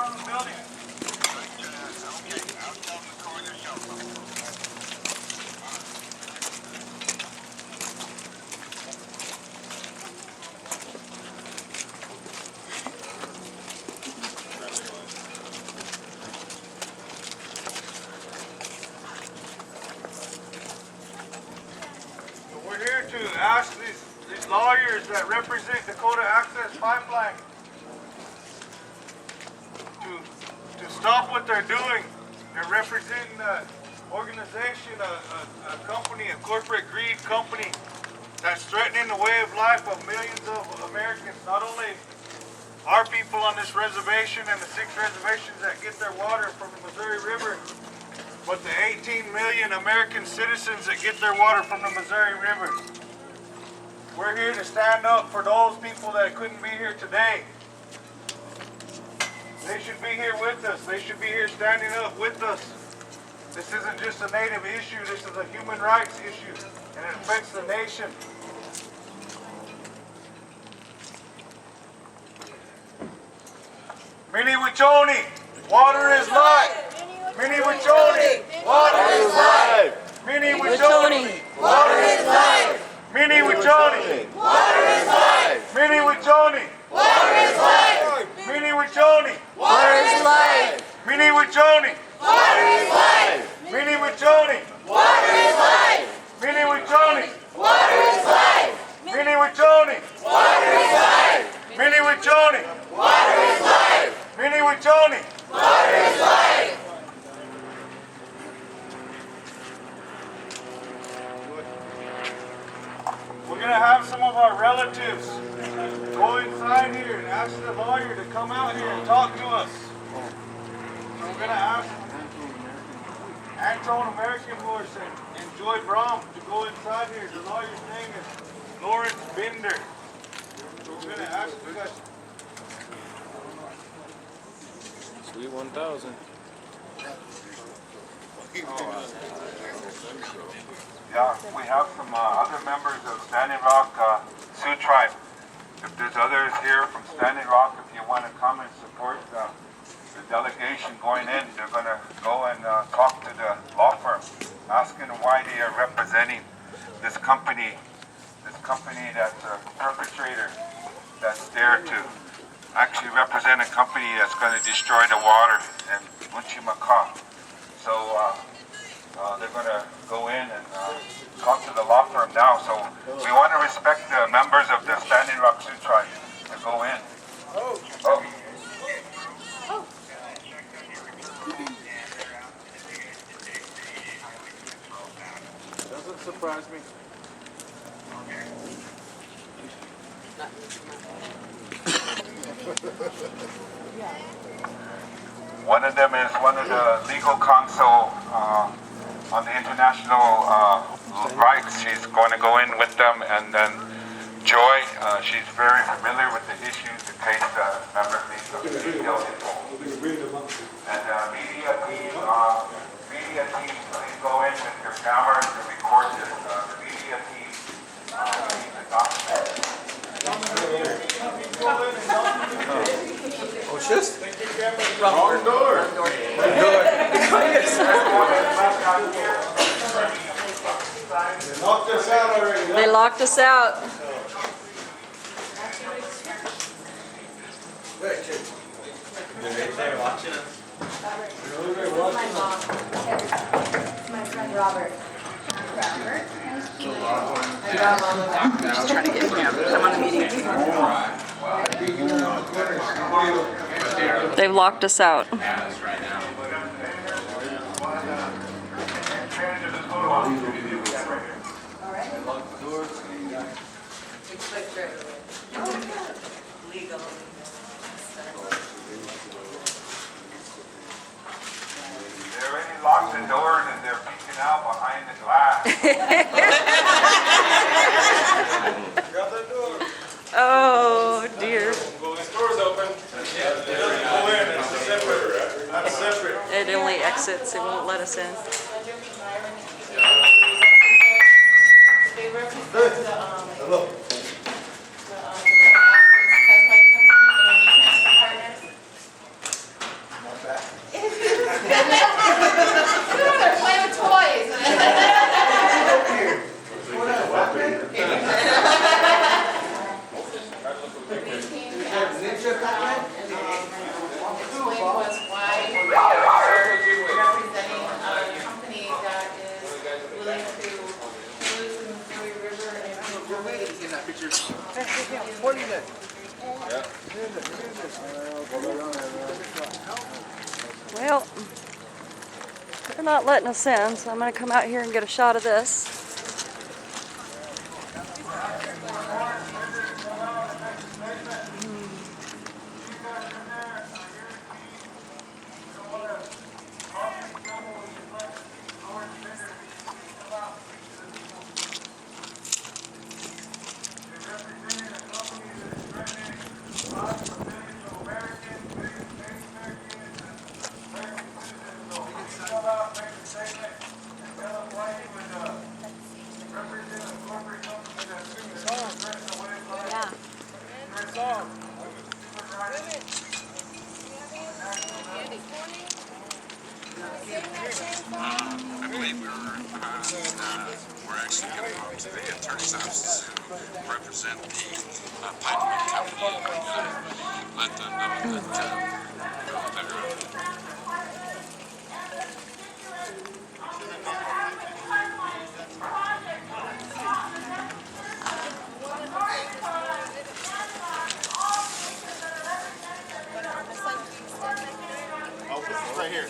front of the building. So we're here to ask these lawyers that represent Dakota Access Pipeline to stop what they're doing. They're representing an organization, a company, a corporate greed company that's threatening the way of life of millions of Americans. Not only our people on this reservation and the 6 reservations that get their water from the Missouri River, but the 18 million American citizens that get their water from the Missouri River. We're here to stand up for those people that couldn't be here today. They should be here with us. They should be here standing up with us. This isn't just a native issue. This is a human rights issue, and it affects the nation. Mini Wichoni, water is life. Mini Wichoni, water is life. Mini Wichoni, water is life. Mini Wichoni, water is life. Mini Wichoni, water is life. Mini Wichoni, water is life. Mini Wichoni, water is life. Mini Wichoni, water is life. Mini Wichoni, water is life. Mini Wichoni, water is life. Mini Wichoni, water is life. Mini Wichoni, water is life. We're going to have some of our relatives go inside here and ask the lawyer to come out here and talk to us. So we're going to ask Antone American Horse and Joy Brom to go inside here. The lawyer's name is Lawrence Binder. So we're going to ask you guys. Sweet 1,000. Yeah, we have some other members of Standing Rock Sioux Tribe. If there's others here from Standing Rock, if you want to come and support the delegation going in, they're going to go and talk to the law firm, asking them why they are representing this company that's a perpetrator, that's there to actually represent a company that's going to destroy the water in Unchimaka. So they're going to go in and talk to the law firm now. So we want to respect the members of the Standing Rock Sioux Tribe to go in. Oh. Doesn't surprise me. One of them is one of the legal counsel on the international rights. She's going to go in with them, and then Joy, she's very familiar with the issues in case the member needs some detailed info. And media team, please go in with your cameras and record this. The media team needs to document. Oh, shit. Wrong door. Locked us out already. They locked us out. They're watching us. My mom. My friend Robert. I'm just trying to get cameras. I'm on a meeting. They've locked us out. Right now. Legal. They already locked the doors and they're peeking out behind the glass. Grab that door. Oh dear. Well, this door's open. It doesn't go in. It's separate. That's separate. It only exits. It won't let us in. They represent the, Hello. Pipeline Company and Energy Transfer Partners. Well, they're not letting us in, so I'm going to come out here and get a shot of this. I believe we're actually going to go to the attorney's office to represent the pipeline company and let them know that they're right here.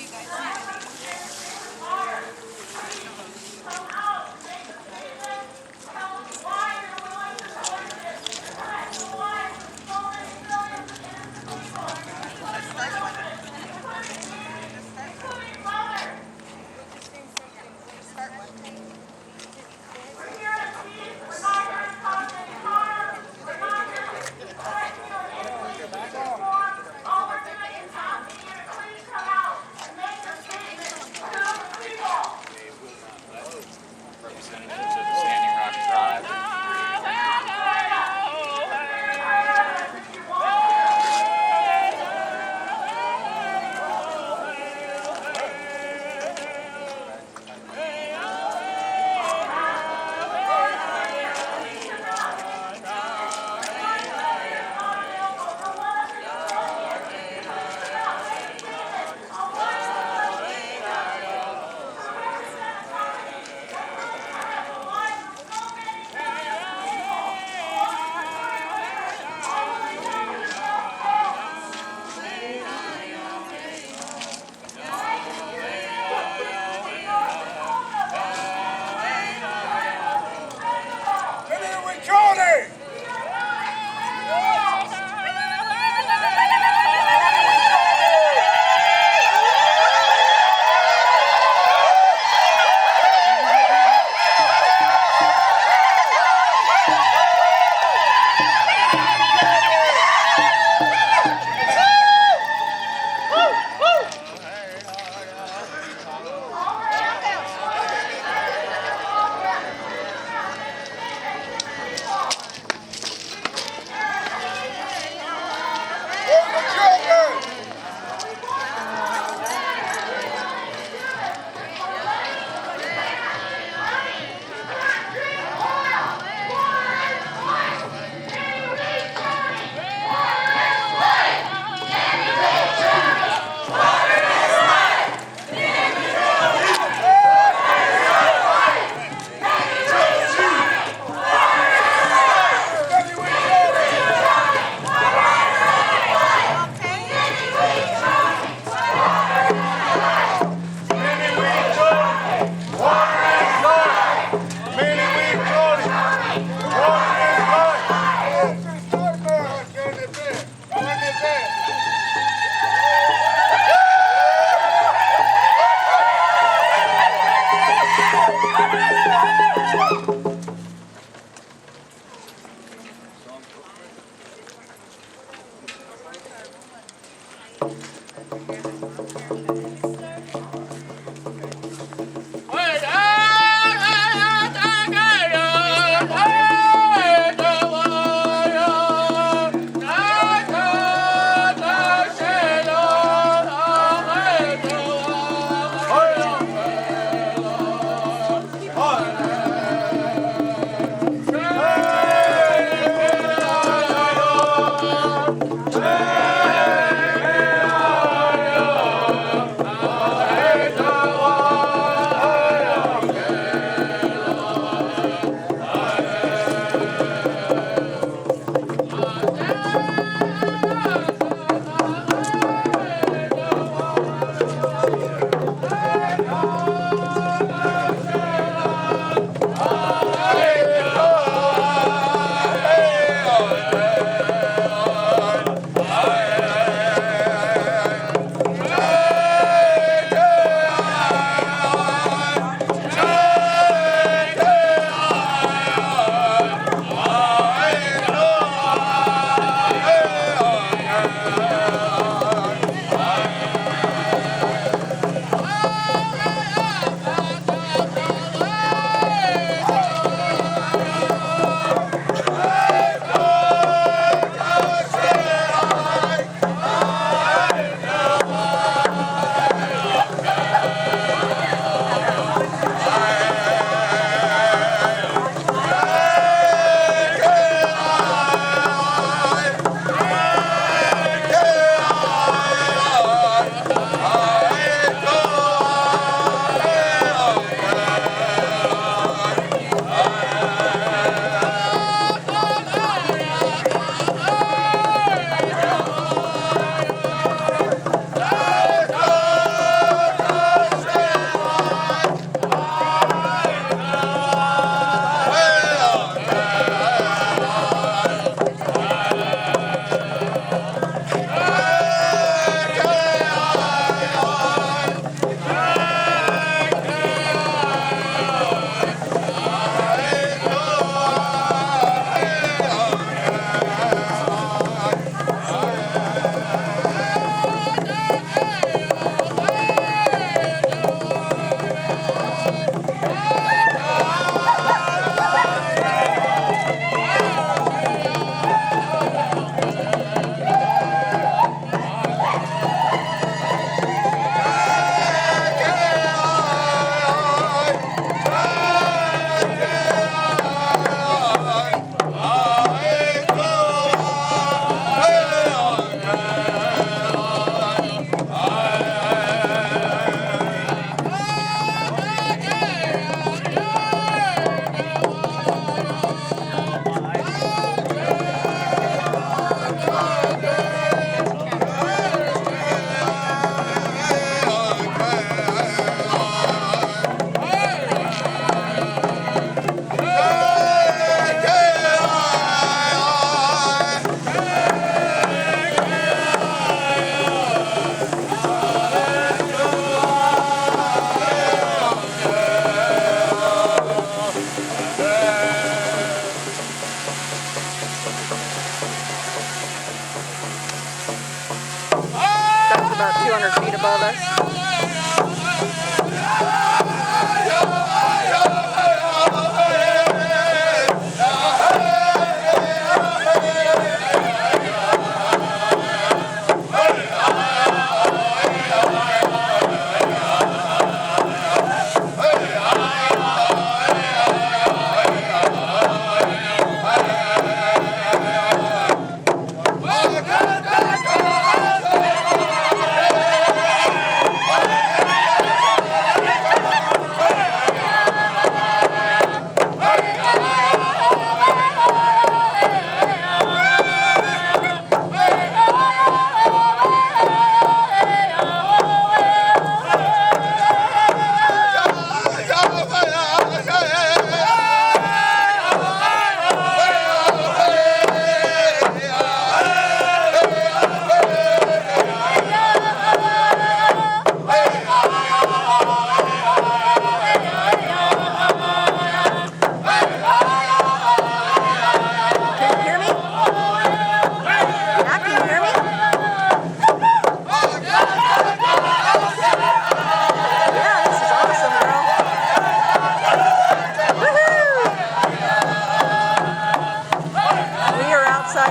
That's about 200 feet above us.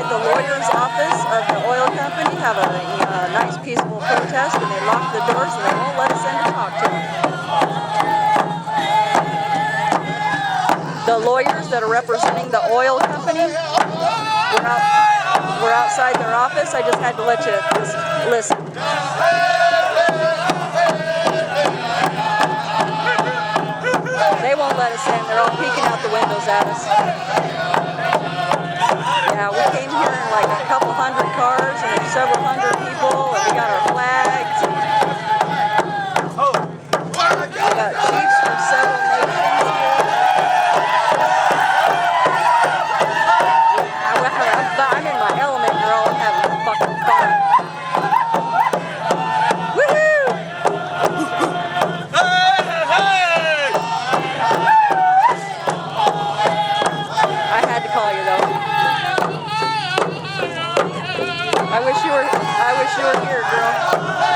The lawyer's office of the oil company have a nice peaceful protest, and they lock the doors and they won't let us in to talk to them. The lawyers that are representing the oil company were outside their office. I just had to let you listen. They won't let us in. They're all peeking out the windows at us. Yeah, we came here in like a couple hundred cars and there's several hundred people, and we got our flags. And we got chiefs from several nations here. I'm in my element, girl. I'm having fucking fun. Woohoo! I had to call you though. I wish you were here, girl.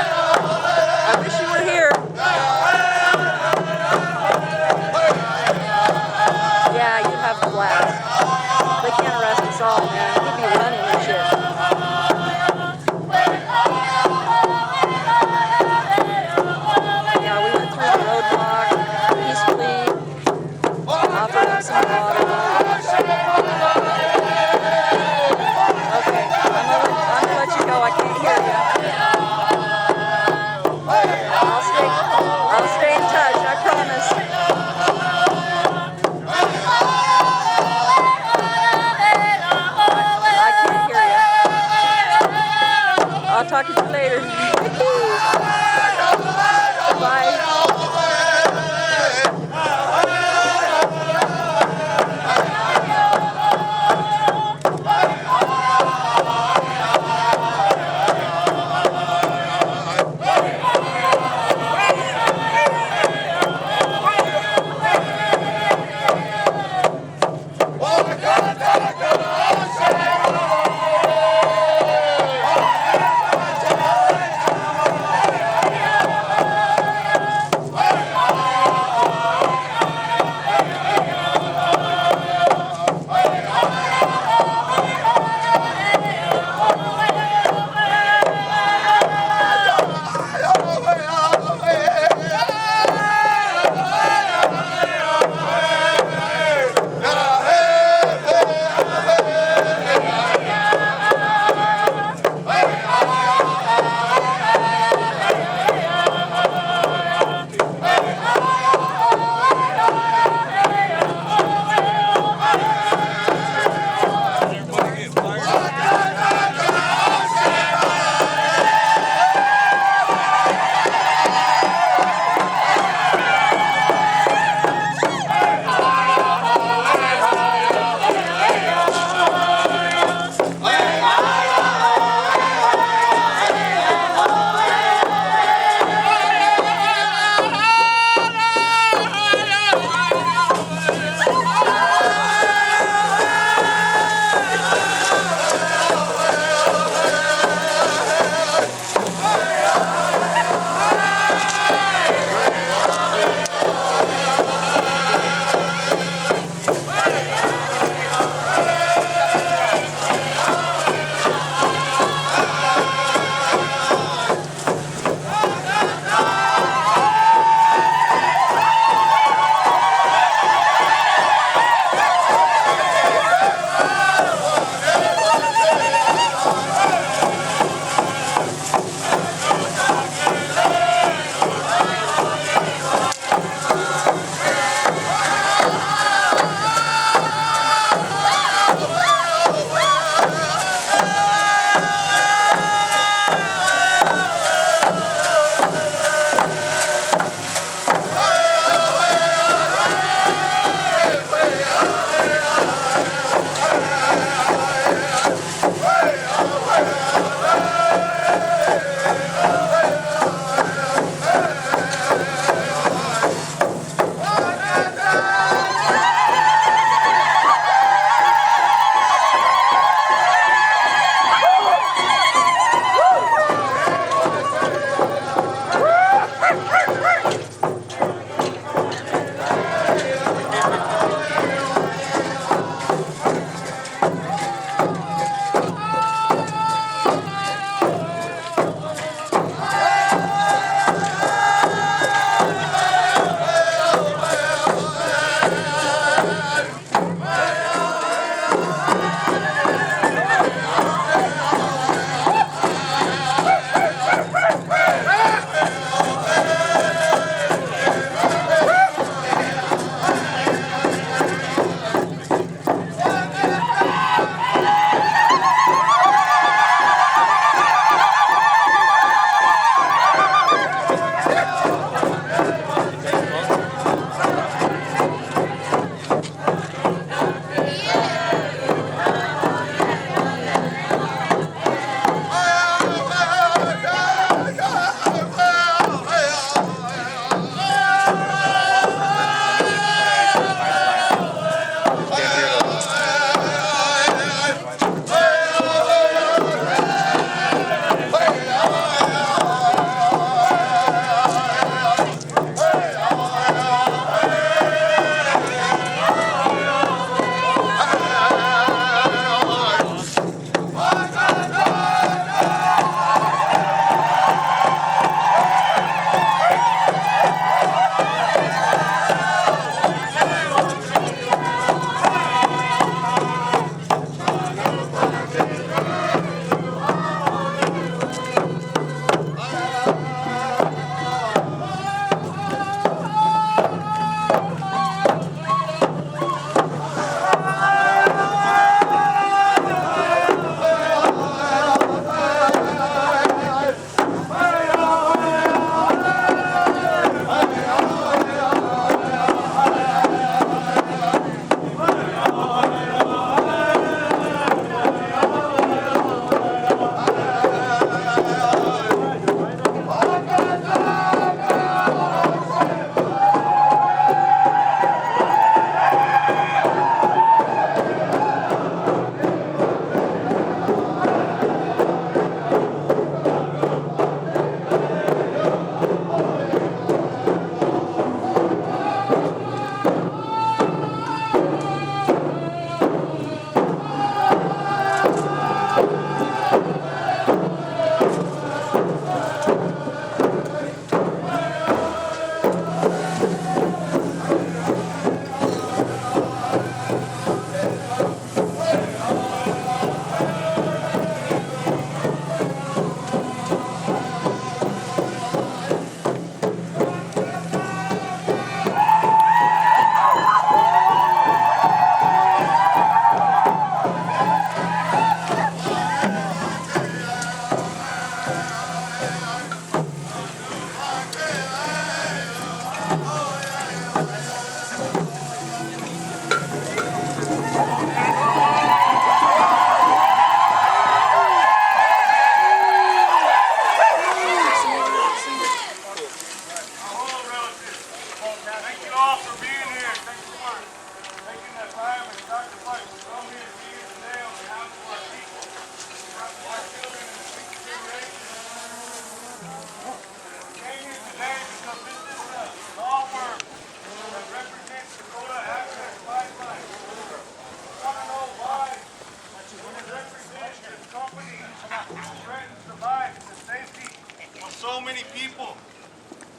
people?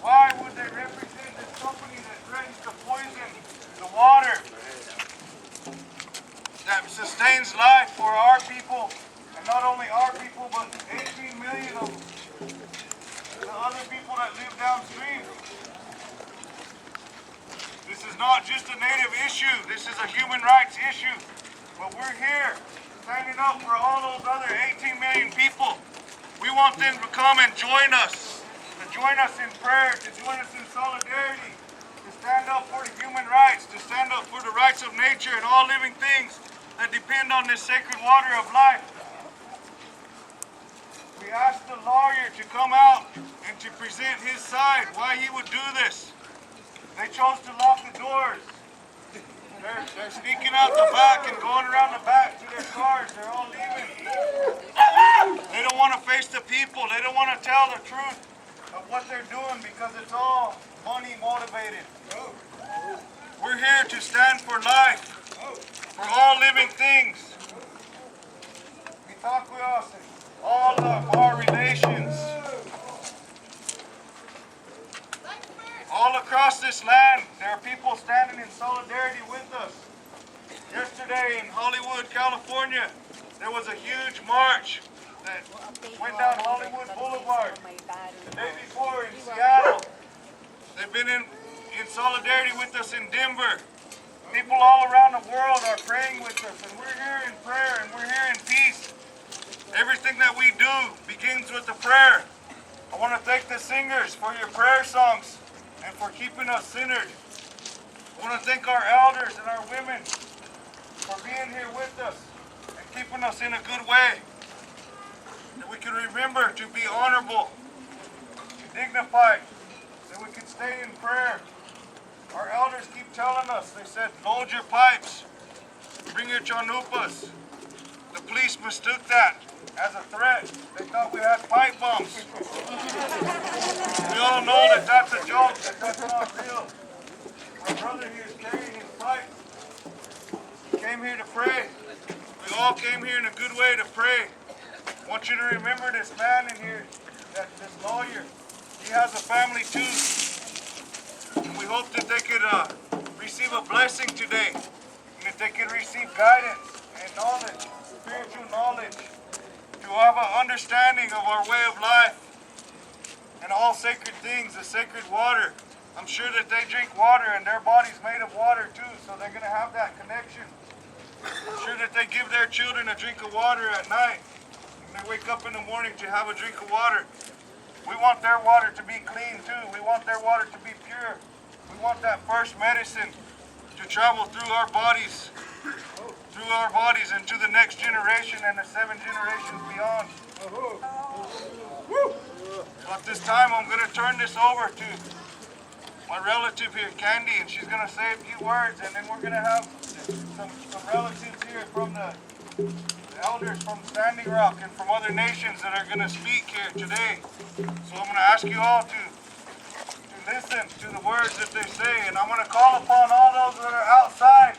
Why would they represent this company that threatens to poison the water that sustains life for our people, and not only our people, but 18 million of the other people that live downstream? This is not just a native issue, this is a human rights issue. But we're here, standing up for all those other 18 million people. We want them to come and join us in prayer, to join us in solidarity, to stand up for the human rights, to stand up for the rights of nature and all living things that depend on this sacred water of life. We asked the lawyer to come out and to present his side, why he would do this. They chose to lock the doors. They're sneaking out the back and going around the back to their cars. They're all leaving. They don't want to face the people. They don't want to tell the truth of what they're doing because it's all money motivated. We're here to stand for life, for all living things. All of our relations. All across this land, there are people standing in solidarity with us. Yesterday in Hollywood, California, there was a huge march that went down Hollywood Boulevard. The day before in Seattle, they've been in solidarity with us in Denver. People all around the world are praying with us, and we're here in prayer, and we're here in peace. Everything that we do begins with a prayer. I want to thank the singers for your prayer songs and for keeping us centered. I want to thank our elders and our women for being here with us and keeping us in a good way. That we can remember to be honorable, dignified, that we can stay in prayer. Our elders keep telling us, they said, load your pipes, bring your chanupas. The police mistook that as a threat. They thought we had pipe bombs. We all know that that's a joke, that that's not real. My brother here is carrying his pipe. He came here to pray. We all came here in a good way to pray. I want you to remember this man in here, this lawyer. He has a family too. And we hope that they could receive a blessing today. And that they could receive guidance and knowledge, spiritual knowledge, to have an understanding of our way of life and all sacred things, the sacred water. I'm sure that they drink water and their body's made of water too, so they're going to have that connection. I'm sure that they give their children a drink of water at night and they wake up in the morning to have a drink of water. We want their water to be clean too. We want their water to be pure. We want that first medicine to travel through our bodies and to the next generation and the 7 generations beyond. So at this time, I'm going to turn this over to my relative here, Candy, and she's going to say a few words, and then we're going to have some relatives here from the elders from Standing Rock and from other nations that are going to speak here today. So I'm going to ask you all to listen to the words that they say, and I'm going to call upon all those that are outside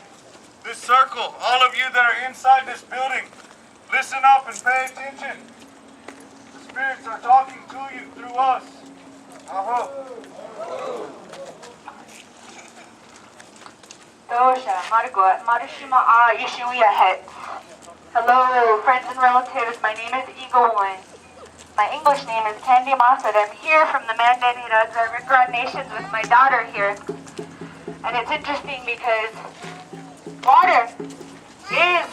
this circle, all of you that are inside this building, listen up and pay attention. The spirits are talking to you through us. Hello, friends and relatives. My name is Eagle One. My English name is Candy Mossad. I'm here from the Mandan Riverine Nations with my daughter here. And it's interesting because water is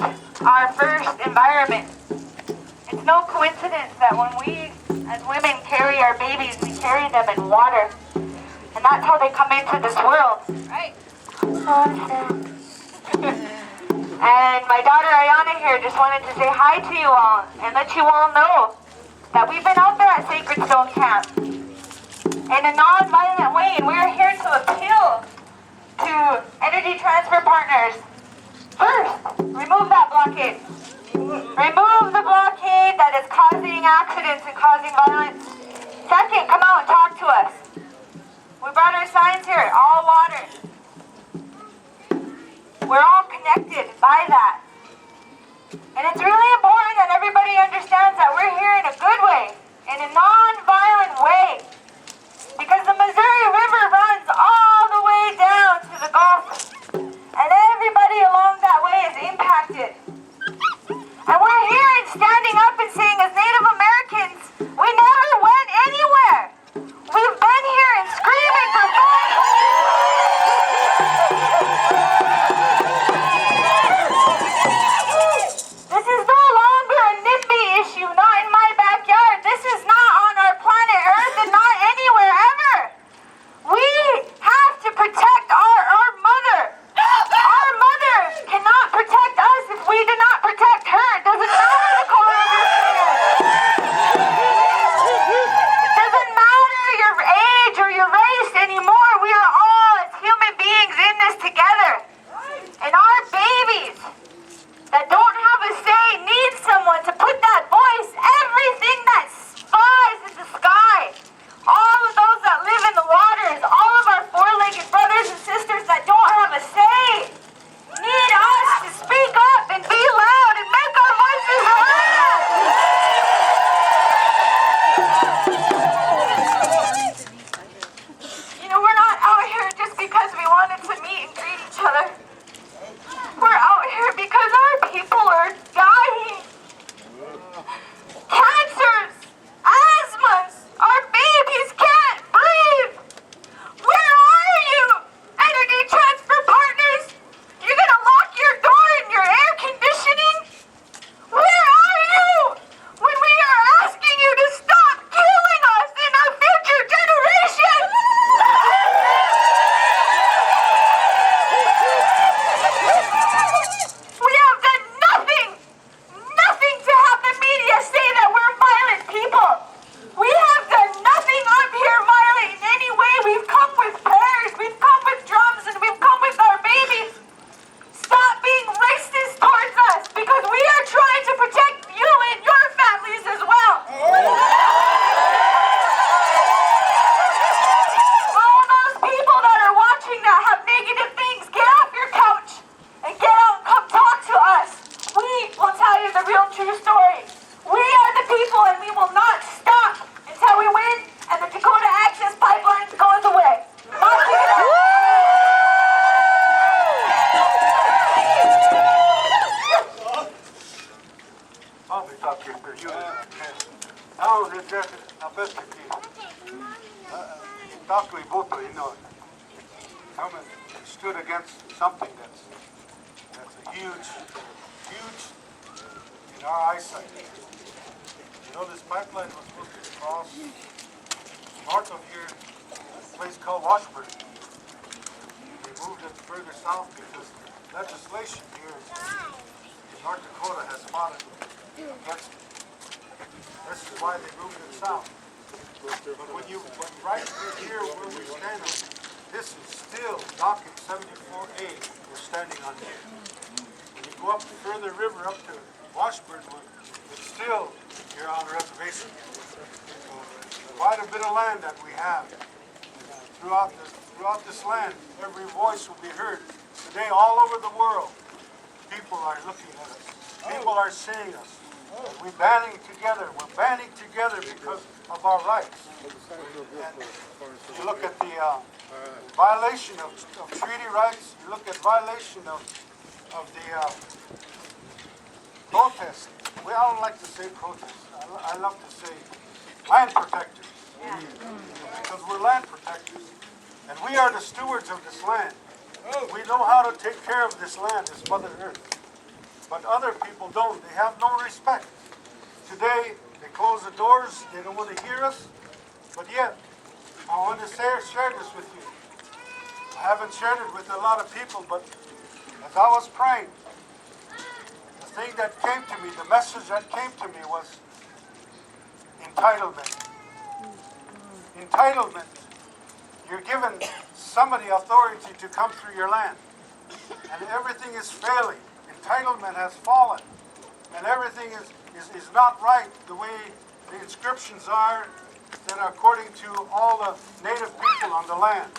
our first environment. It's no coincidence that when we as women carry our babies, we carry them in water. And that's how they come into this world. Right. And my daughter Ayana here just wanted to say hi to you all and let you all know that we've been out there at Sacred Stone Camp in a non-violent way, and we're here to appeal to Energy Transfer Partners. First, remove that blockade. Remove the blockade that is causing accidents and causing violence. Second, come out and talk to us. We brought our signs here, all water. We're all connected by that. And it's really important that everybody understands that we're here in a good way, in a non-violent way. stoutly voto, come and stood against something that's a huge in our eyesight. This pipeline was supposed to cross north of here, a place called Washburn. They moved it further south because legislation here in North Dakota has fought against it. This is why they moved it south. But when right here where we stand on, this is still docket 74A we're standing on here. When you go up the further river up to Washburn, it's still here on the reservation. So quite a bit of land that we have. Throughout this land, every voice will be heard. Today, all over the world, people are looking at us. People are seeing us. We're banding together. We're banding together because of our rights. And you look at the violation of treaty rights. You look at violation of the protest. I don't like to say protest. I love to say land protectors. Because we're land protectors. And we are the stewards of this land. We know how to take care of this land, this Mother Earth. But other people don't. They have no respect. Today, they close the doors. They don't want to hear us. But yet, I want to share this with you. I haven't shared it with a lot of people, but as I was praying, the thing that came to me, the message that came to me was entitlement. Entitlement. You're given somebody authority to come through your land. And everything is failing. Entitlement has fallen. And everything is not right the way the inscriptions are that are according to all the native people on the land.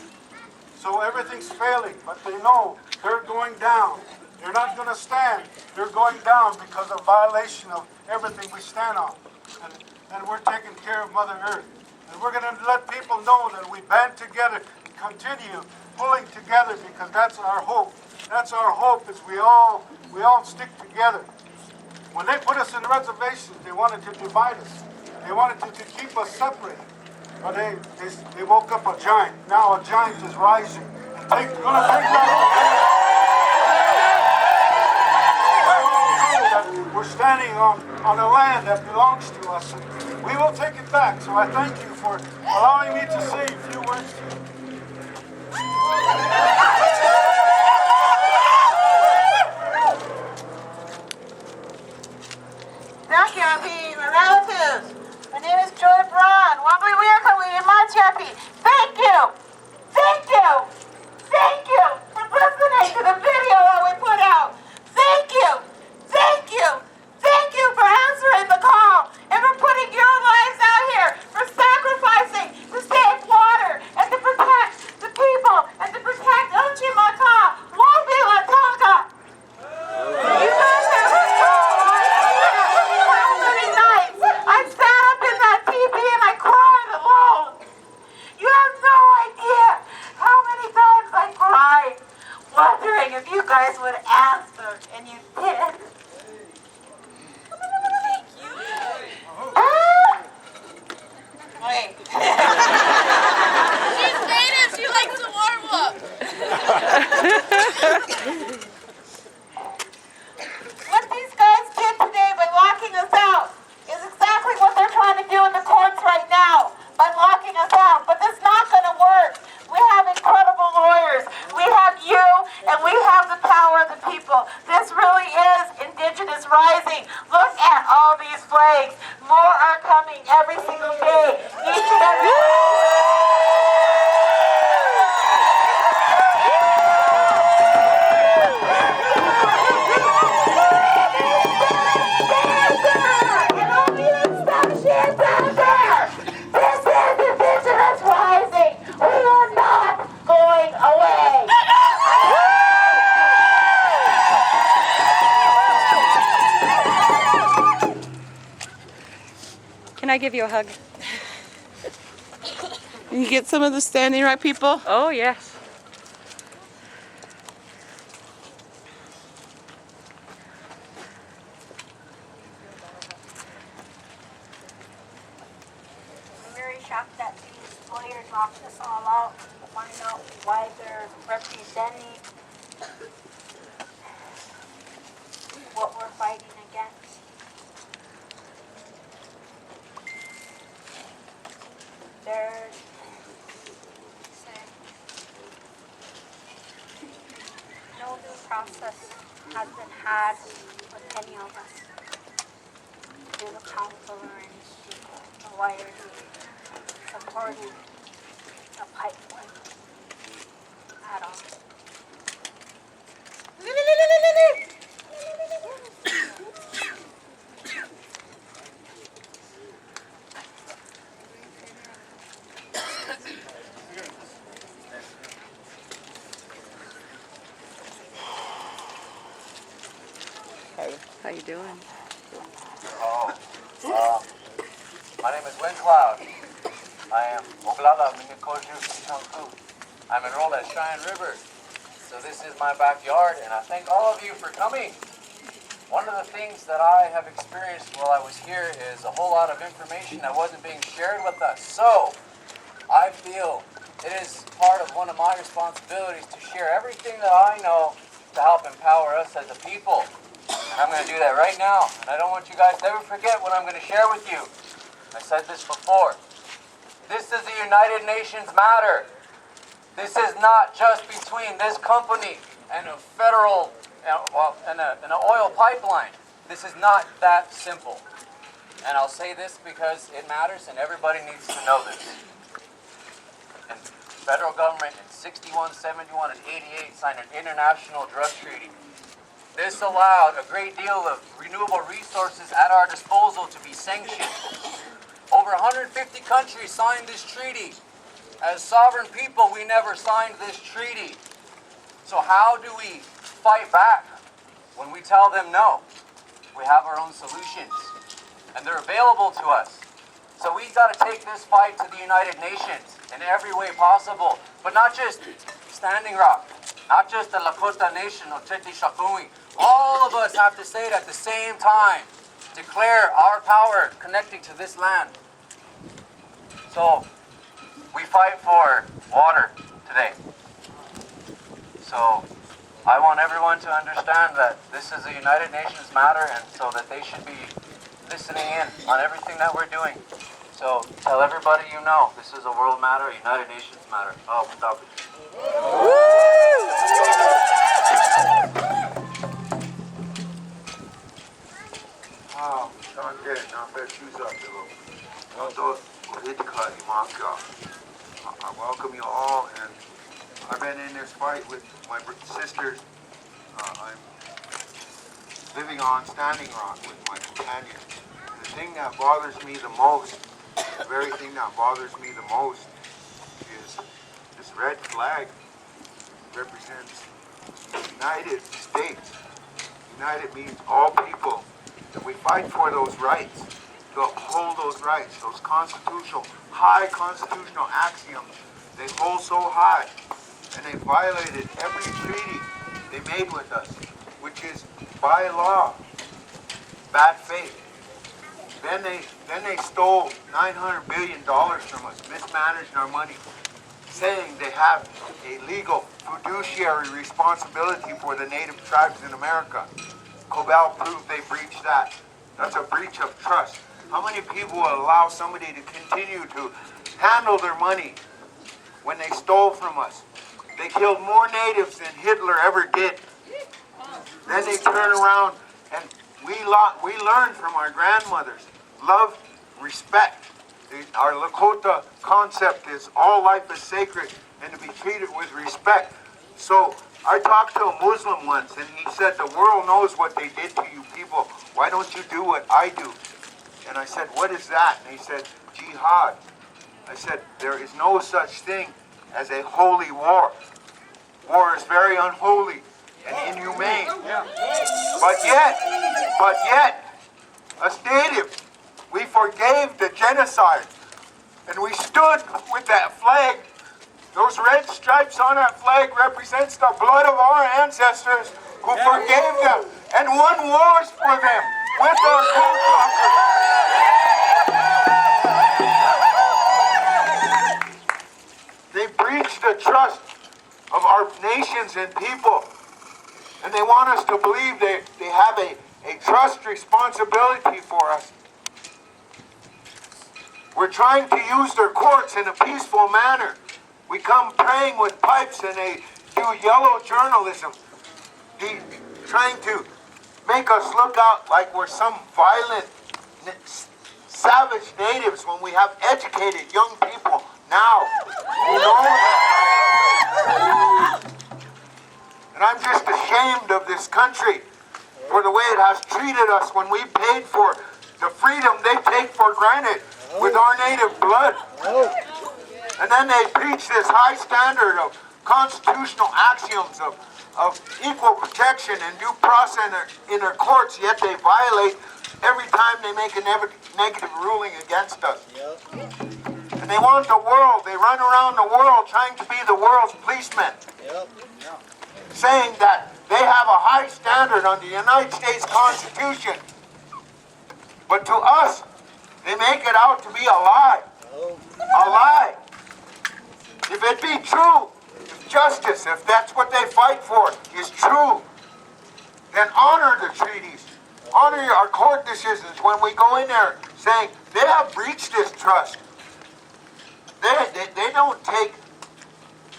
So everything's failing, but they know they're going down. They're not going to stand. They're going down because of violation of everything we stand on. And we're taking care of Mother Earth. And we're going to let people know that we band together and continue pulling together because that's our hope. That's our hope is we all stick together. When they put us in reservations, they wanted to divide us. They wanted to keep us separated. But they woke up a giant. Now a giant is rising. And gonna take that. We're standing on a land that belongs to us. And we will take it back. So I thank you for allowing me to say a few words to you. Thank you, Auntie, my relatives. My name is Joy Braun. Wobbly Weirkawee in Manchapi. Thank you. Thank you. Thank you for listening to the video that we put out. Thank you. Thank you. Thank you for answering the call and for putting your lives out here, for sacrificing to save water and to protect the people and to protect Uchimaka, Wombi Latonka. You guys have a I sat up in that TV and I cried alone. You have no idea how many times I cried, wondering if you guys would answer, and you did. Thank you. Wait. She's native. She likes to warm up. What these guys did today by locking us out is exactly what they're trying to do in the courts right now, by locking us out. But that's not going to work. We have incredible lawyers. We have you, and we have the power of the people. This really is Indigenous Rising. Look at all these flags. More are coming every single day. Each and every Can I give you a hug? You get some of the Standing Rock people? Oh, yes. I'm very shocked that these lawyers talk this all out, find out why they're representing what we're fighting against. There's no due process has been had with any of us through the council or anything. So why are you supporting a pipeline at all? How you doing? My name is Wind Cloud. I am Oglala Minikoju Shanku. I'm enrolled at Cheyenne River. So this is my backyard, and I thank all of you for coming. One of the things that I have experienced while I was here is a whole lot of information that wasn't being shared with us. So I feel it is part of one of my responsibilities to share everything that I know to help empower us as a people. And I'm going to do that right now. And I don't want you guys to ever forget what I'm going to share with you. I said this before. This is the United Nations matter. This is not just between this company and a federal, and an oil pipeline. This is not that simple. And I'll say this because it matters and everybody needs to know this. And the federal government in 61, 71, and 88 signed an international drug treaty. This allowed a great deal of renewable resources at our disposal to be sanctioned. Over 150 countries signed this treaty. As sovereign people, we never signed this treaty. So how do we fight back when we tell them no? We have our own solutions, and they're available to us. So we got to take this fight to the United Nations in every way possible, but not just Standing Rock, not just the Lakota Nation or Cheti Shakui. All of us have to say it at the same time. Declare our power connecting to this land. So we fight for water today. So I want everyone to understand that this is a United Nations matter, and so that they should be listening in on everything that we're doing. So tell everybody you know, this is a world matter, a United Nations matter. Oh, stop it. Oh, I welcome you all, and I've been in this fight with my sisters. I'm living on Standing Rock with my companion. The thing that bothers me the most, the very thing that bothers me the most, is this red flag represents the United States. United means all people. And we fight for those rights, to uphold those rights, those constitutional, high constitutional axioms. They hold so high, and they violated every treaty they made with us, which is by law, bad faith. Then they stole $900 billion from us, mismanaged our money, saying they have a legal fiduciary responsibility for the native tribes in America. Cobell proved they breached that. That's a breach of trust. How many people will allow somebody to continue to handle their money when they stole from us? They killed more natives than Hitler ever did. Then they turn around, and we learned from our grandmothers. Love, respect. Our Lakota concept is all life is sacred and to be treated with respect. So I talked to a Muslim once, and he said, the world knows what they did to you people. Why don't you do what I do? And I said, what is that? And he said, jihad. I said, there is no such thing as a holy war. War is very unholy and inhumane. But yet, as native, we forgave the genocide. And we stood with that flag. Those red stripes on that flag represents the blood of our ancestors who forgave them and won wars for them with our co-conquerors. breached the trust of our nations and people. And they want us to believe they have a trust responsibility for us. We're trying to use their courts in a peaceful manner. We come praying with pipes and they do yellow journalism, trying to make us look out like we're some violent, savage natives when we have educated young people now who know that. And I'm just ashamed of this country for the way it has treated us when we paid for the freedom they take for granted with our native blood. And then they preach this high standard of constitutional axioms of equal protection and due process in their courts, yet they violate every time they make a negative ruling against us. And they want the world, they run around the world trying to be the world's policemen, saying that they have a high standard under the United States Constitution. But to us, they make it out to be a lie. A lie. If it be true, if justice, if that's what they fight for, is true, then honor the treaties. Honor our court decisions when we go in there saying they have breached this trust. They don't take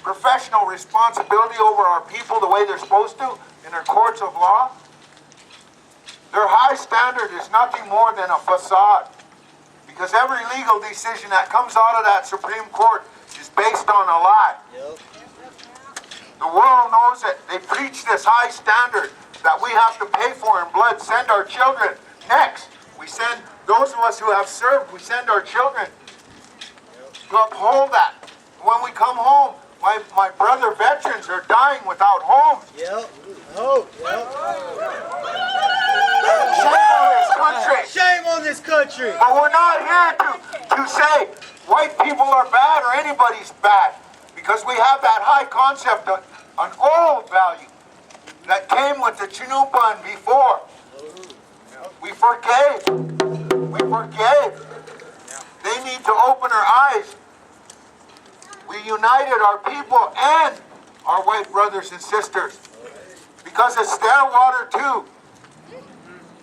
professional responsibility over our people the way they're supposed to in their courts of law. Their high standard is nothing more than a facade. Because every legal decision that comes out of that Supreme Court is based on a lie. The world knows it. They preach this high standard that we have to pay for in blood, send our children. Next, we send those of us who have served, we send our children to uphold that. When we come home, my brother veterans are dying without homes. Shame on this country. But we're not here to say white people are bad or anybody's bad, because we have that high concept of an old value that came with the Chinoopa and before. We forgave. They need to open our eyes. We united our people and our white brothers and sisters, because it's their water too.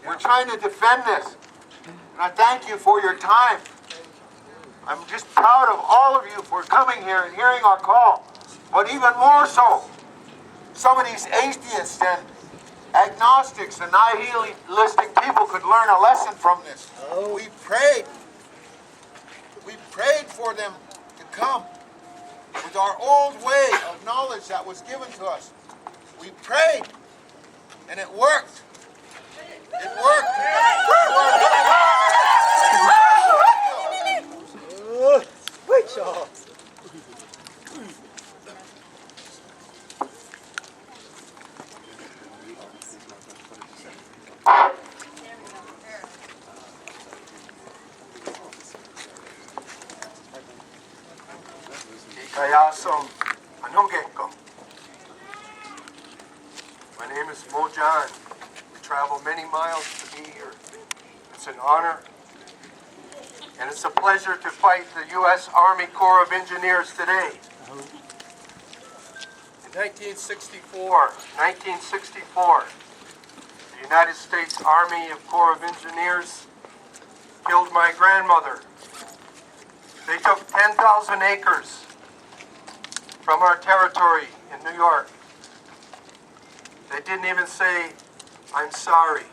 We're trying to defend this. And I thank you for your time. I'm just proud of all of you for coming here and hearing our call. But even more so, some of these atheists and agnostics and nihilistic people could learn a lesson from this. We prayed for them to come with our old way of knowledge that was given to us. We prayed, and it worked. It worked. Great job. My name is Mo John. We travel many miles to be here. It's an honor, and it's a pleasure to fight the U.S. Army Corps of Engineers today. In 1964, the United States Army Corps of Engineers killed my grandmother. They took 10,000 acres from our territory in New York. They didn't even say, "I'm sorry."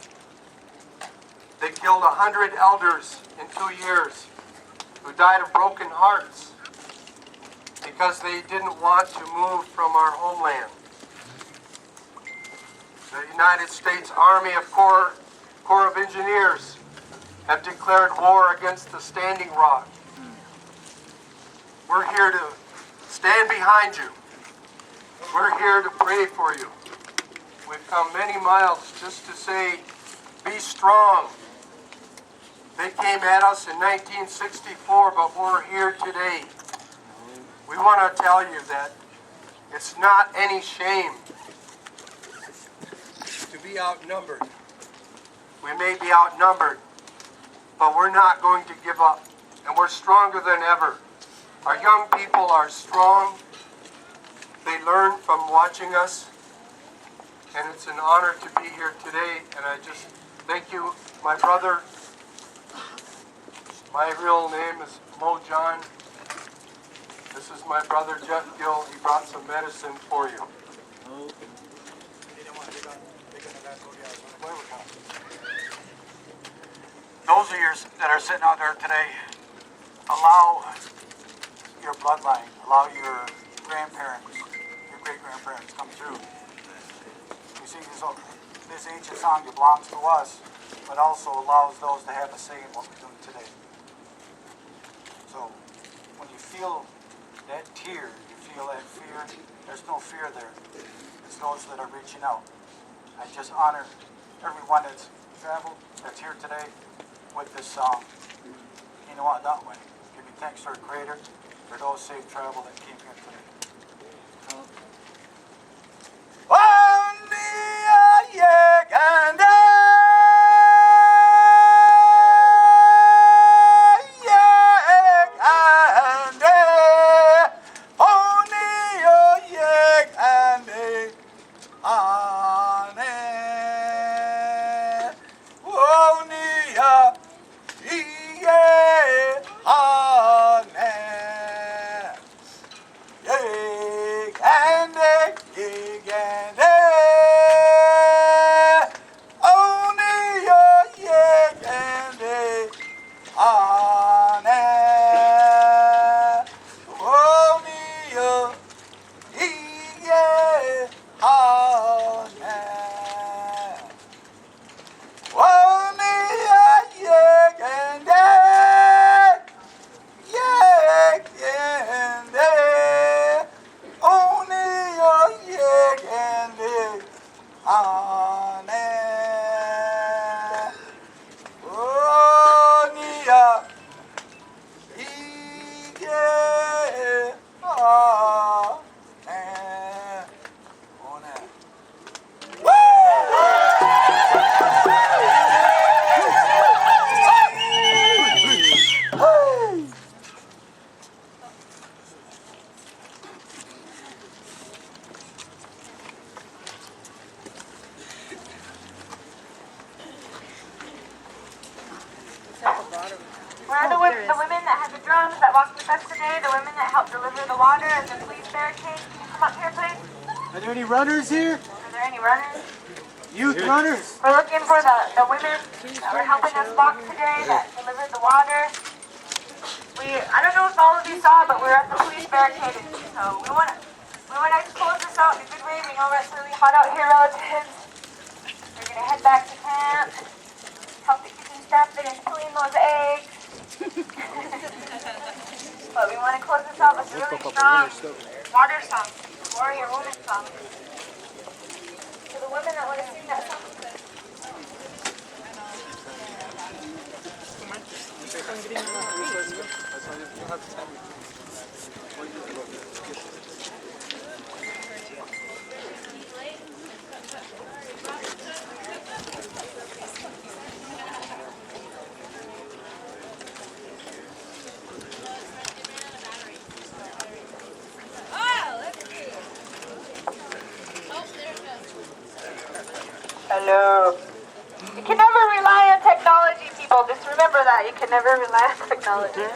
They killed 100 elders in 2 years who died of broken hearts because they didn't want to move from our homeland. The United States Army Corps of Engineers have declared war against the Standing Rock. We're here to stand behind you. We're here to pray for you. We've come many miles just to say, be strong. They came at us in 1964, but we're here today. We want to tell you that it's not any shame to be outnumbered. We may be outnumbered, but we're not going to give up, and we're stronger than ever. Our young people are strong, They learn from watching us, and it's an honor to be here today. And I just thank you, my brother. My real name is Mo John. This is my brother Jeff Gill. He brought some medicine for you. Those of you that are sitting out there today, allow your bloodline, allow your grandparents, your great-grandparents come through. You see, this ancient song belongs to us, but also allows those to have a say in what we're doing today. So, when you feel that tear, you feel that fear, there's no fear there. It's those that are reaching out. I just honor everyone that's traveled, that's here today with this song. You know what, that way. Give me thanks to our Creator for those safe travel that came here today. We're the women that had the drums that walked with us today, the women that helped deliver the water and the police barricade. Can you come up here, please? Are there any runners here? Are there any runners? Youth runners? We're looking for the women that were helping us walk today that delivered the water. I don't know if all of you saw, but we're at the police barricade, so we want to close this out in a good way. We know it's really hot out here, relatives. We're going to head back to camp, help the kitchen staff finish clean those eggs. But we want to close this out with a really strong water song, warrior woman song. For the women that want to sing that song. Hello. You can never rely on technology, people. Just remember that. You can never rely on technology. Yeah.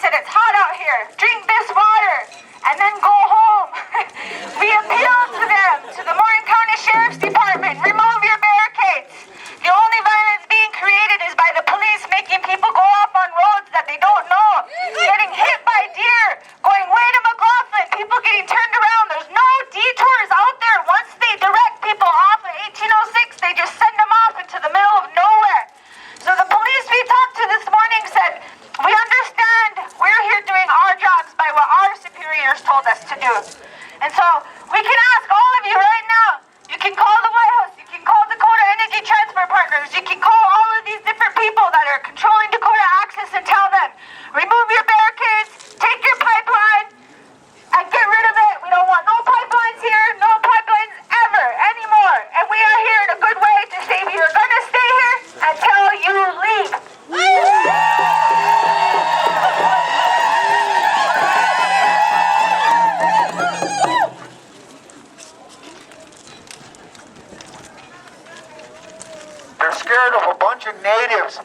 said, it's hot out here. Drink this water and then go home. We appealed to them, to the Morgan County Sheriff's Department. Remove your barricades. The only violence being created is by the police making people go off on roads that they don't know. Getting hit by deer. Going way to McLaughlin. People getting turned around. There's no detours out there. Once they direct people off of 1806, they just send them off into the middle of nowhere. So the police we talked to this morning said, we understand we're here doing our jobs by what our superiors told us to do. And so we can ask all of you right now, you can call the White House, you can call Dakota Energy Transfer Partners, you can call all of these different people that are controlling Dakota Access and tell them, remove your barricades, take your pipeline, and get rid of it. We don't want no pipelines here, no pipelines ever anymore. And we are here in a good way to say we are going to stay here until you leave. They're scared of a bunch of natives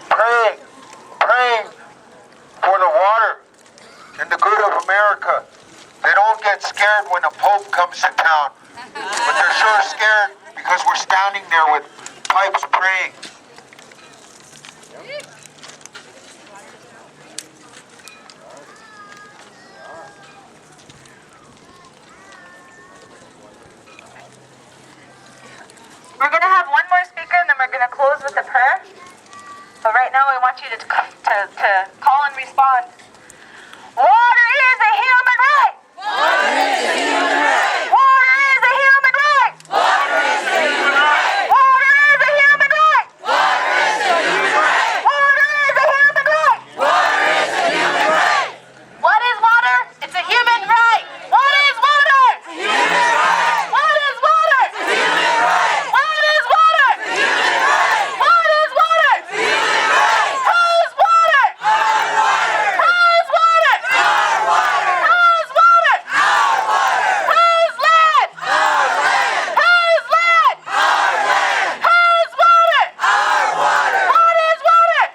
praying for the water and the good of America. They don't get scared when a pope comes to town, but they're sure scared because we're standing there with pipes praying. We're going to have one more speaker and then we're going to close with a prayer. But right now I want you to call and respond. Water is a human right! Water is a human right! Water is a human right! Water is a human right! Water is a human right! Water is a human right! Water is a human right! Water is a human right! What is water? It's a human right! What is water? Human right! What is water? Human right! What is water? Human right! What is water? Human right! How is water? Our water! How is water? Our water! How is water? Our water! How is land? Our land! How is land? Our land! How is water? Our water! What is water?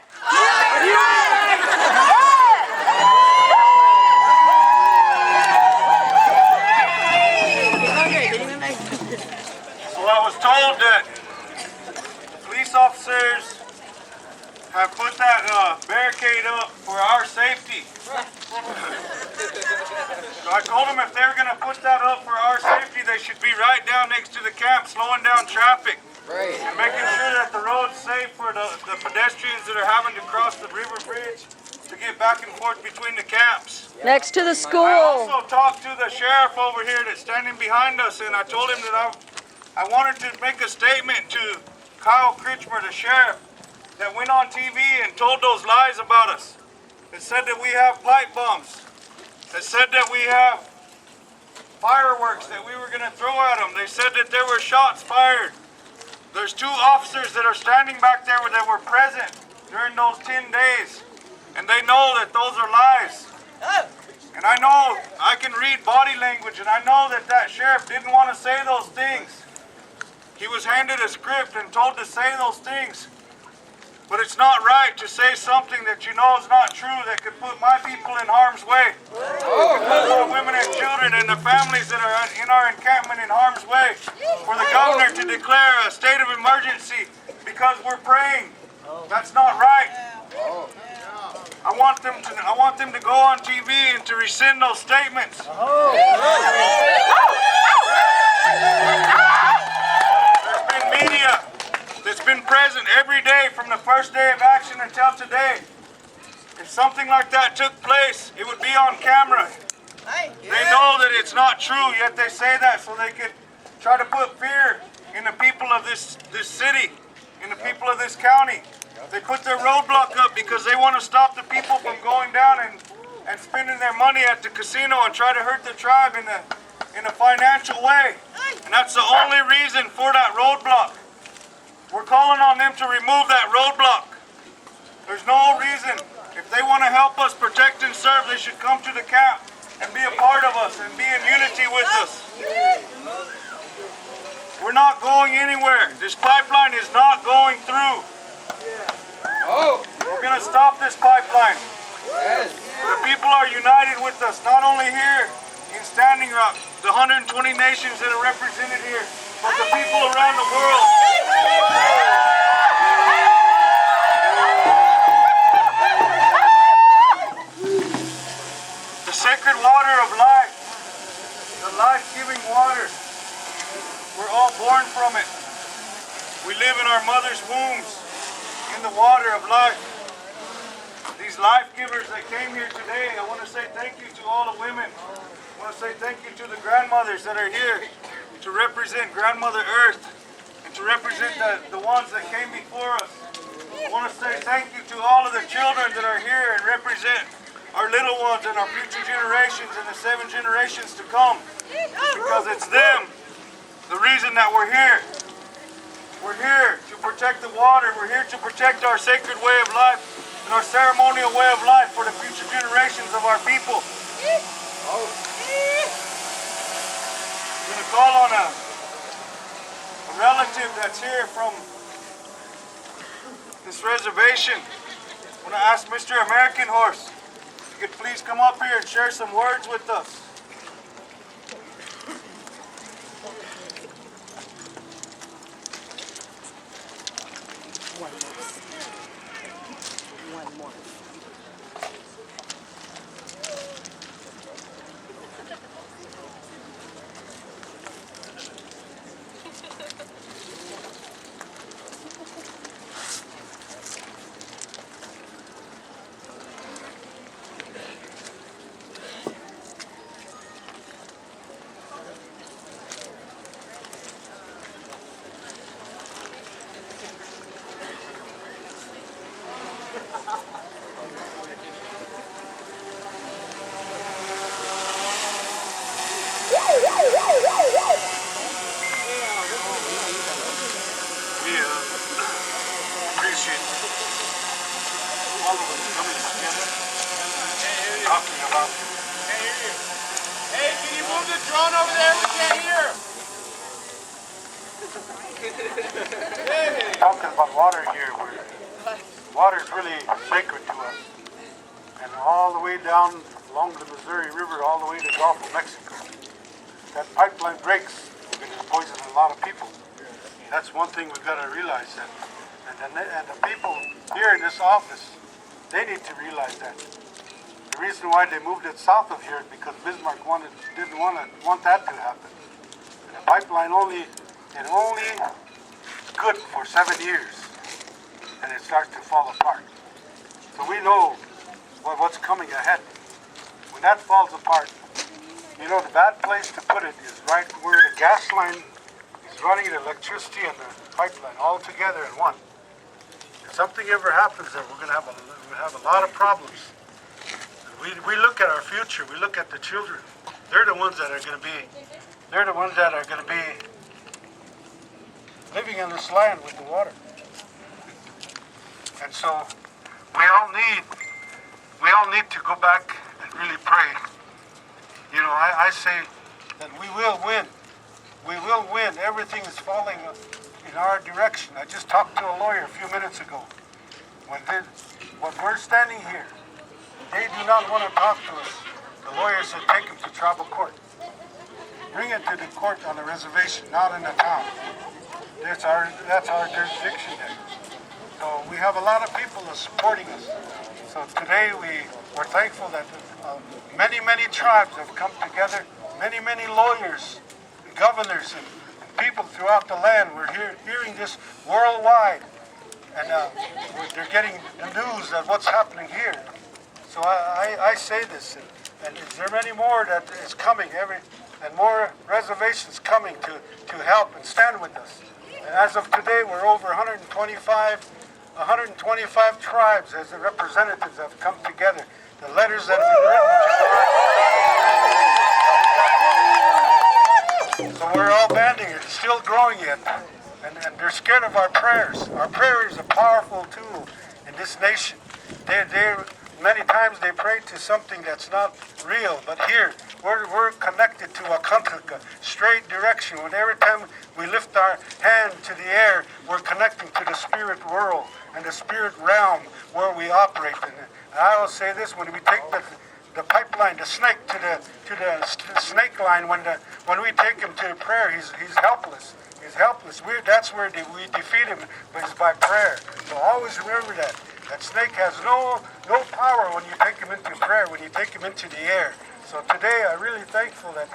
So I was told that police officers have put that barricade up for our safety. So I told them if they were going to put that up for our safety, they should be right down next to the camp, slowing down traffic. And making sure that the road's safe for the pedestrians that are having to cross the river bridge to get back and forth between the camps. Next to the school. I also talked to the sheriff over here that's standing behind us, and I told him that I wanted to make a statement to Kyle Kritchmer, the sheriff, that went on TV and told those lies about us. That said that we have pipe bombs. That said that we have fireworks that we were going to throw at them. They said that there were shots fired. There's 2 officers that are standing back there that were present during those 10 days. And they know that those are lies. And I know I can read body language, and I know that that sheriff didn't want to say those things. He was handed a script and told to say those things. But it's not right to say something that you know is not true that could put my people in harm's way. Put our women and children and the families that are in our encampment in harm's way. For the governor to declare a state of emergency because we're praying. That's not right. I want them to go on TV and to rescind those statements. There's been media that's been present every day from the first day of action until today. If something like that took place, it would be on camera. They know that it's not true, yet they say that so they could try to put fear in the people of this city, in the people of this county. They put their roadblock up because they want to stop the people from going down and spending their money at the casino and try to hurt the tribe in a financial way. And that's the only reason for that roadblock. We're calling on them to remove that roadblock. There's no reason. If they want to help us protect and serve, they should come to the camp and be a part of us and be in unity with us. We're not going anywhere. This pipeline is not going through. We're going to stop this pipeline. The people are united with us, not only here in Standing Rock, the 120 nations that are represented here, but the people around the world. The sacred water of life, the life-giving water, we're all born from it. We live in our mother's wombs, in the water of life. These life givers that came here today, I want to say thank you to all the women. I want to say thank you to the grandmothers that are here to represent Grandmother Earth and to represent the ones that came before us. I want to say thank you to all of the children that are here and represent our little ones and our future generations and the 7 generations to come. Because it's them, the reason that we're here. We're here to protect the water. We're here to protect our sacred way of life and our ceremonial way of life for the future generations of our people. I'm going to call on a relative that's here from this reservation. I'm going to ask Mr. American Horse if you could please come up here and share some words with us. One more. We appreciate all of us coming together, talking about Hey, can you move the drone over there? We can't hear. talking about water here. Water is really sacred to us, and all the way down along the Missouri River, all the way to the Gulf of Mexico. That pipeline breaks, we're going to poison a lot of people. That's one thing we've got to realize that. And the people here in this office, they need to realize that. The reason why they moved it south of here is because Bismarck didn't want that to happen. And the pipeline only good for 7 years, and it starts to fall apart. So we know what's coming ahead. When that falls apart, you know, the bad place to put it is right where the gas line is running, the electricity and the pipeline all together in one. If something ever happens there, we're going to have a lot of problems. We look at our future. We look at the children. They're the ones that are going to be living in this land with the water. And so we all need to go back and really pray. You know, I say that we will win. We will win. Everything is falling in our direction. I just talked to a lawyer a few minutes ago. When we're standing here, they do not want to talk to us. The lawyer said, take them to tribal court. Bring it to the court on the reservation, not in the town. That's our jurisdiction there. So we have a lot of people that are supporting us. So today we're thankful that many tribes have come together, many lawyers, governors, and people throughout the land. We're hearing this worldwide, and they're getting the news of what's happening here. So I say this, and is there any more that is coming, and more reservations coming to help and stand with us. And as of today, we're over 125 tribes as the representatives have come together. The letters that have been written. So we're all banding it. It's still growing yet. And they're scared of our prayers. Our prayer is a powerful tool in this nation. Many times they pray to something that's not real, but here we're connected to a straight direction. When every time we lift our hand to the air, we're connecting to the spirit world, and the spirit realm where we operate in. And I will say this: when we take the pipeline, the snake to the snake line, when we take him to prayer, he's helpless. He's helpless. That's where we defeat him, but it's by prayer. So always remember that. That snake has no power when you take him into prayer, when you take him into the air. So today I'm really thankful that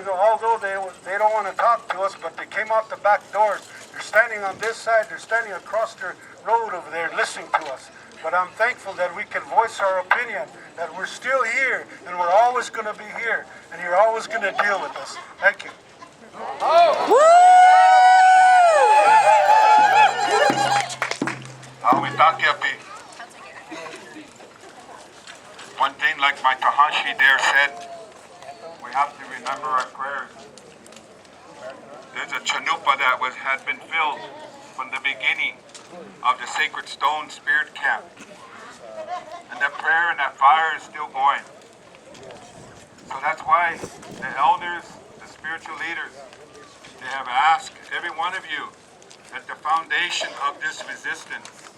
although they don't want to talk to us, but they came out the back doors. They're standing on this side, they're standing across the road over there listening to us. But I'm thankful that we can voice our opinion, that we're still here, and we're always going to be here, and you're always going to deal with us. Thank you. One thing, like my Tahashi there said, we have to remember our prayers. There's a chanupa that had been filled from the beginning of the Sacred Stone Spirit Camp. And that prayer and that fire is still going. So that's why the elders, the spiritual leaders, they have asked every one of you that the foundation of this resistance,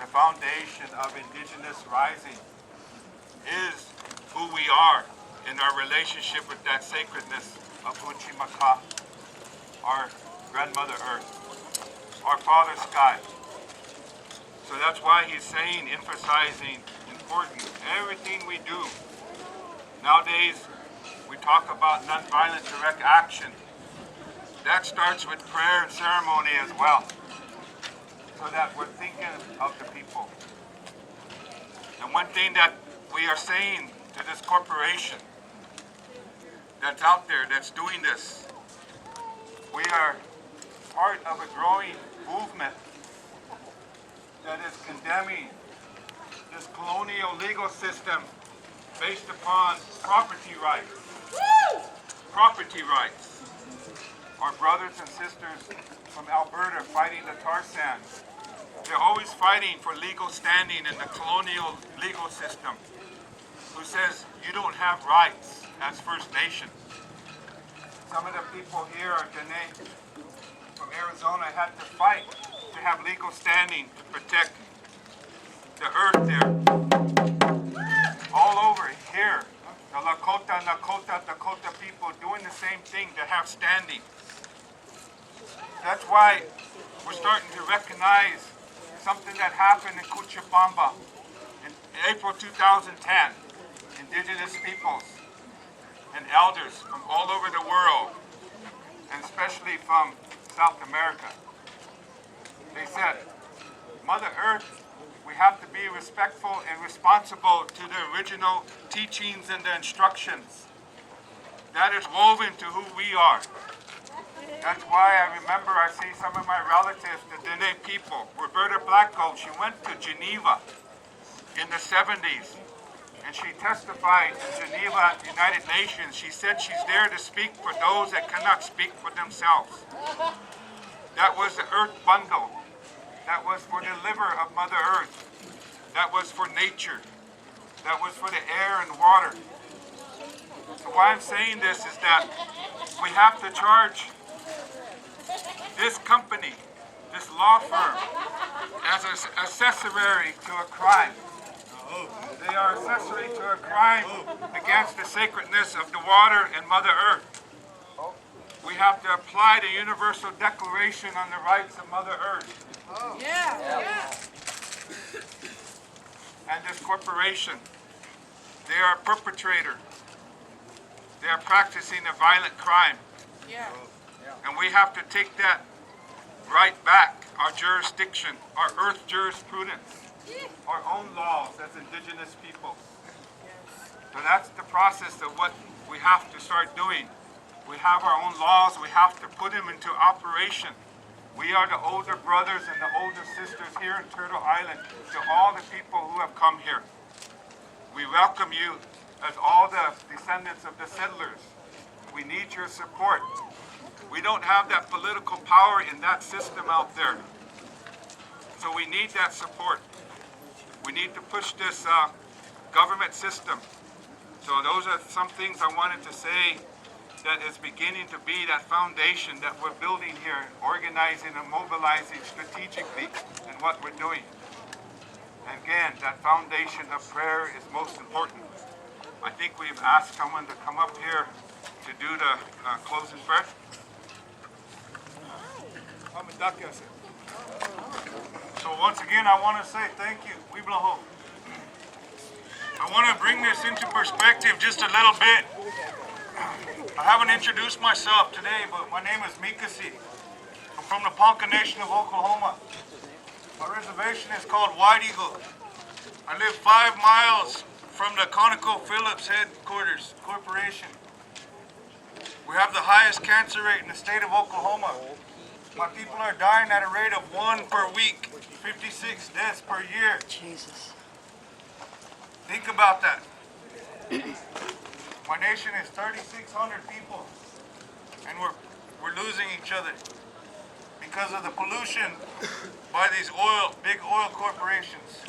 the foundation of indigenous rising, is who we are in our relationship with that sacredness of Uchimaka, our grandmother Earth, our Father Sky. So that's why he's saying, emphasizing, important, everything we do. Nowadays, we talk about nonviolent direct action. That starts with prayer and ceremony as well, so that we're thinking of the people. And one thing that we are saying to this corporation that's out there, that's doing this, we are part of a growing movement that is condemning this colonial legal system based upon property rights. Property rights. Our brothers and sisters from Alberta fighting the tar sands, they're always fighting for legal standing in the colonial legal system, who says you don't have rights as First Nation. Some of the people here are Dene from Arizona had to fight to have legal standing to protect the earth there. All over here, the Lakota, Nakota, Dakota people doing the same thing to have standing. That's why we're starting to recognize something that happened in Cochabamba in April 2010. Indigenous peoples and elders from all over the world, and especially from South America. They said, Mother Earth, we have to be respectful and responsible to the original teachings and the instructions. That is woven to who we are. That's why I remember I see some of my relatives, the Dene people. Roberta Blacko, she went to Geneva in the 70s. And she testified in Geneva at the United Nations. She said she's there to speak for those that cannot speak for themselves. That was the Earth Bundle. That was for the liver of Mother Earth. That was for nature. That was for the air and water. So why I'm saying this is that we have to charge this company, this law firm, as an accessory to a crime. They are accessory to a crime against the sacredness of the water and Mother Earth. We have to apply the Universal Declaration on the Rights of Mother Earth. And this corporation, they are a perpetrator. They are practicing a violent crime. And we have to take that right back, our jurisdiction, our earth jurisprudence, our own laws as indigenous people. So that's the process of what we have to start doing. We have our own laws, we have to put them into operation. We are the older brothers and the older sisters here in Turtle Island to all the people who have come here. We welcome you as all the descendants of the settlers. We need your support. We don't have that political power in that system out there. So we need that support. We need to push this government system. So those are some things I wanted to say that is beginning to be that foundation that we're building here, organizing and mobilizing strategically in what we're doing. Again, that foundation of prayer is most important. I think we've asked someone to come up here to do the closing prayer. So once again, I want to say thank you. I want to bring this into perspective just a little bit. I haven't introduced myself today, but my name is Mikasi. I'm from the Ponca Nation of Oklahoma. My reservation is called White Eagle. I live 5 miles from the ConocoPhillips headquarters corporation. We have the highest cancer rate in the state of Oklahoma. My people are dying at a rate of 1 per week, 56 deaths per year. Jesus. Think about that. My nation is 3,600 people, and we're losing each other because of the pollution by these big oil corporations.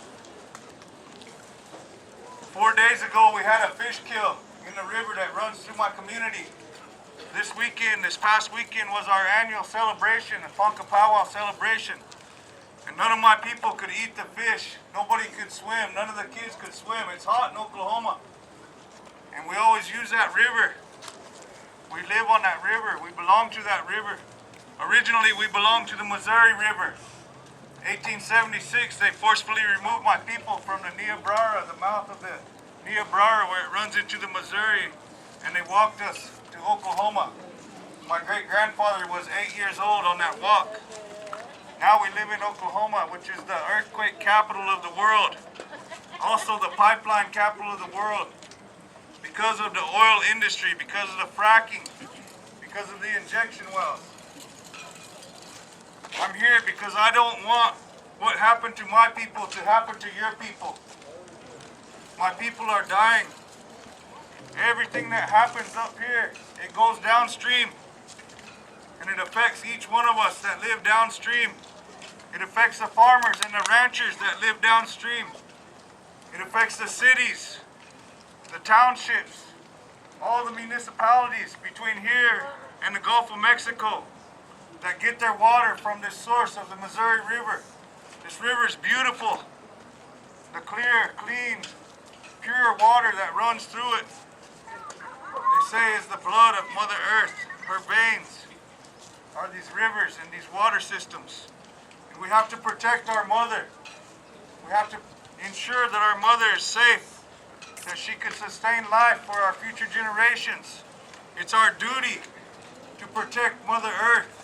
4 days ago, we had a fish kill in the river that runs through my community. This past weekend was our annual celebration, the Ponca Powwow celebration. And none of my people could eat the fish. Nobody could swim. None of the kids could swim. It's hot in Oklahoma. And we always use that river. We live on that river. We belong to that river. Originally, we belonged to the Missouri River. 1876, they forcefully removed my people from the Niobrara, the mouth of the Niobrara, where it runs into the Missouri, and they walked us to Oklahoma. My great-grandfather was 8 years old on that walk. Now we live in Oklahoma, which is the earthquake capital of the world. Also the pipeline capital of the world. Because of the oil industry, because of the fracking, because of the injection wells. I'm here because I don't want what happened to my people to happen to your people. My people are dying. Everything that happens up here, it goes downstream. And it affects each one of us that live downstream. It affects the farmers and the ranchers that live downstream. It affects the cities, the townships, all the municipalities between here and the Gulf of Mexico that get their water from this source of the Missouri River. This river is beautiful. The clear, clean, pure water that runs through it, they say, is the blood of Mother Earth. Her veins are these rivers and these water systems. And we have to protect our mother. We have to ensure that our mother is safe, that she can sustain life for our future generations. It's our duty to protect Mother Earth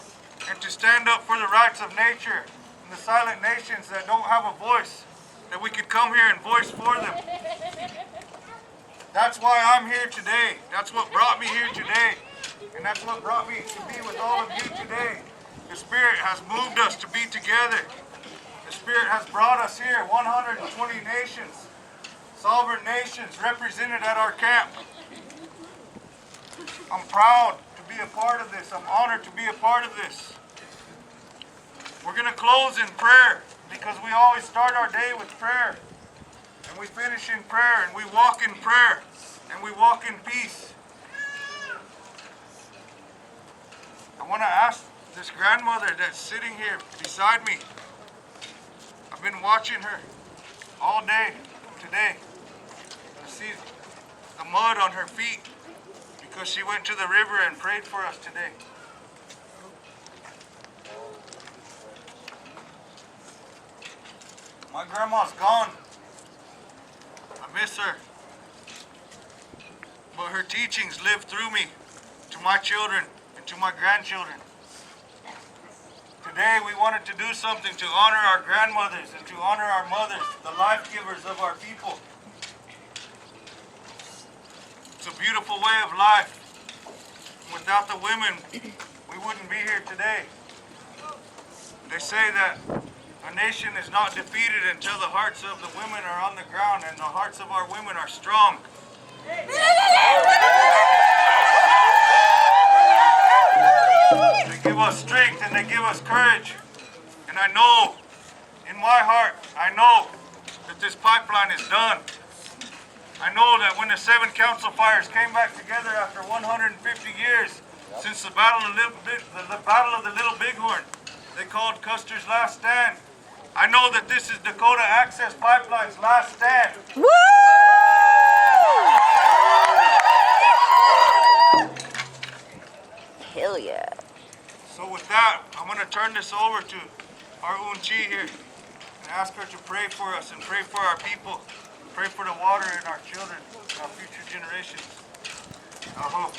and to stand up for the rights of nature and the silent nations that don't have a voice, that we could come here and voice for them. That's why I'm here today. That's what brought me here today. And that's what brought me to be with all of you today. The Spirit has moved us to be together. The Spirit has brought us here, 120 nations, sovereign nations represented at our camp. I'm proud to be a part of this. I'm honored to be a part of this. We're going to close in prayer because we always start our day with prayer. And we finish in prayer, and we walk in prayer, and we walk in peace. I want to ask this grandmother that's sitting here beside me. I've been watching her all day today. I see the mud on her feet because she went to the river and prayed for us today. My grandma's gone. I miss her. But her teachings live through me to my children and to my grandchildren. Today we wanted to do something to honor our grandmothers and to honor our mothers, the life givers of our people. It's a beautiful way of life. Without the women, we wouldn't be here today. They say that a nation is not defeated until the hearts of the women are on the ground and the hearts of our women are strong. They give us strength and they give us courage. And I know, in my heart, I know that this pipeline is done. I know that when the 7 council fires came back together after 150 years since the Battle of the Little Bighorn, they called Custer's Last Stand. I know that this is Dakota Access Pipeline's last stand. Woo! Hell yeah. So with that, I'm going to turn this over to our Unchi here and ask her to pray for us and pray for our people. Pray for the water and our children and our future generations. Aho.